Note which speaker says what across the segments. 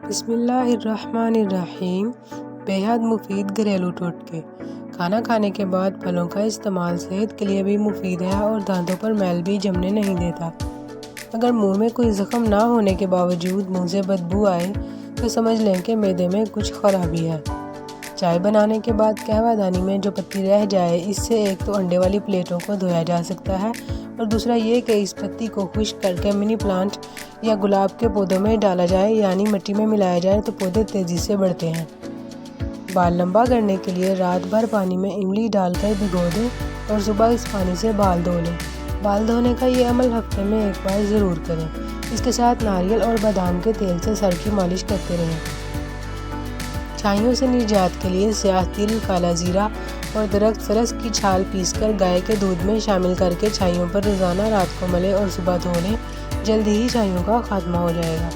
Speaker 1: بسم اللہ الرحمن الرحیم۔ بےحد مفید گھریلو ٹوٹکے۔ کھانا کھانے کے بعد پھلوں کا استعمال صحت کے لیے بھی مفید ہے اور دانتوں پر میل بھی جمنے نہیں دیتا۔ اگر منہ میں کوئی زخم نہ ہونے کے باوجود منہ سے بدبو آئے تو سمجھ لیں کہ معدے میں کچھ خرابی ہے۔ چائے بنانے کے بعد قہوہ دانی میں جو پتی رہ جائے، اس سے ایک تو انڈے والی پلیٹوں کو دھویا جا سکتا ہے اور دوسرا یہ کہ اس پتی کو خشک کر کے منی پلانٹ یا گلاب کے پودوں میں ڈالا جائے، یعنی مٹی میں ملایا جائے تو پودے تیزی سے بڑھتے ہیں۔ بال لمبا کرنے کے لیے رات بھر پانی میں املی ڈال کر بھگو دیں اور صبح اس پانی سے بال دھو لیں۔ بال دھونے کا یہ عمل ہفتے میں ایک بار ضرور کریں۔ اس کے ساتھ ناریل اور بادام کے تیل سے سر کی مالش کرتے رہیں۔ چھائیوں سے نجات کے لیے سیاہ تل، کالا زیرہ اور درخت سرس کی چھال پیس کر گائے کے دودھ میں شامل کر کے چھائیوں پر روزانہ رات کو ملیں اور صبح دھو لیں۔ جلد ہی چھائیوں کا خاتمہ ہو جائے گا۔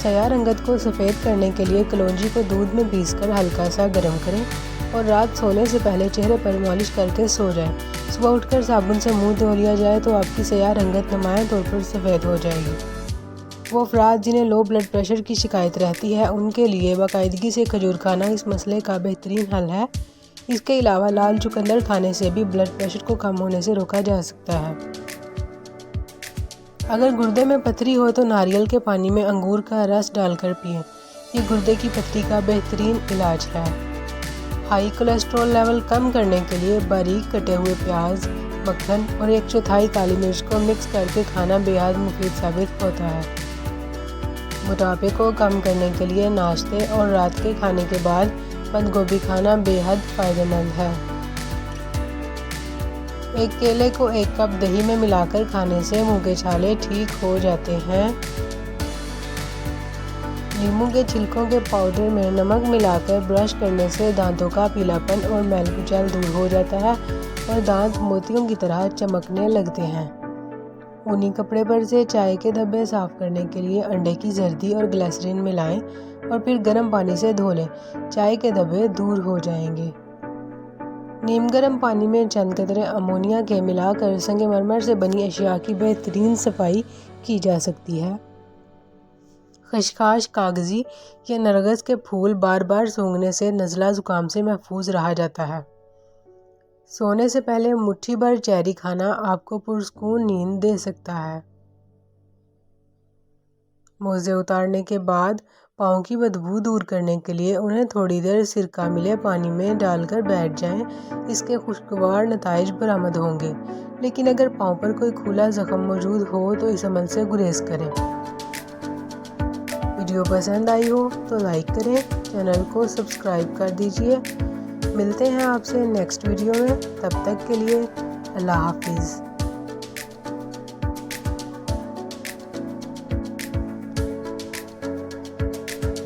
Speaker 1: سیاہ رنگت کو سفید کرنے کے لیے کلونجی کو دودھ میں پیس کر ہلکا سا گرم کریں اور رات سونے سے پہلے چہرے پر مالش کر کے سو جائیں۔ صبح اٹھ کر صابن سے منہ دھو لیا جائے تو آپ کی سیاہ رنگت نمایاں طور پر سفید ہو جائے گی۔ وہ افراد جنہیں لو بلڈ پریشر کی شکایت رہتی ہے، ان کے لیے باقاعدگی سے کھجور کھانا اس مسئلے کا بہترین حل ہے۔ اس کے علاوہ لال چقندر کھانے سے بھی بلڈ پریشر کو کم ہونے سے روکا جا سکتا ہے۔ اگر گردے میں پتھری ہو تو ناریل کے پانی میں انگور کا رس ڈال کر پئیں۔ یہ گردے کی پتھری کا بہترین علاج ہے۔ ہائی کولیسٹرول لیول کم کرنے کے لیے باریک کٹے ہوئے پیاز، مکھن اور 1/4 کالی مرچ کو مکس کر کے کھانا بے حد مفید ثابت ہوتا ہے۔ موٹاپے کو کم کرنے کے لیے ناشتے اور رات کے کھانے کے بعد بند گوبھی کھانا بے حد فائدہ مند ہے۔ ایک کیلے کو 1 کپ دہی میں ملا کر کھانے سے منہ کے چھالے ٹھیک ہو جاتے ہیں۔ لیموں کے چھلکوں کے پاؤڈر میں نمک ملا کر برش کرنے سے دانتوں کا پیلا پن اور میل کچیل دور ہو جاتا ہے اور دانت موتیوں کی طرح چمکنے لگتے ہیں۔ اونی کپڑے پر سے چائے کے دھبے صاف کرنے کے لیے انڈے کی زردی اور گلیسرین ملائیں اور پھر گرم پانی سے دھو لیں۔ چائے کے دھبے دور ہو جائیں گے۔ نیم گرم پانی میں چند قطرے امونیا کے ملا کر سنگ مرمر سے بنی اشیاء کی بہترین صفائی کی جا سکتی ہے۔ خشخاش، کاغذی یا نرگس کے پھول بار بار سونگھنے سے نزلہ زکام سے محفوظ رہا جاتا ہے۔ سونے سے پہلے مٹھی بھر چیری کھانا آپ کو پرسکون نیند دے سکتا ہے۔ موزے اتارنے کے بعد پاؤں کی بدبو دور کرنے کے لیے انہیں تھوڑی دیر سرکہ ملے پانی میں ڈال کر بیٹھ جائیں۔ اس کے خوشگوار نتائج برآمد ہوں گے، لیکن اگر پاؤں پر کوئی کھلا زخم موجود ہو تو اس عمل سے گریز کریں۔ ویڈیو پسند آئی ہو تو لائک کریں، چینل کو سبسکرائب کر دیجیے۔ ملتے ہیں آپ سے نیکسٹ ویڈیو میں، تب تک کے لیے اللہ حافظ۔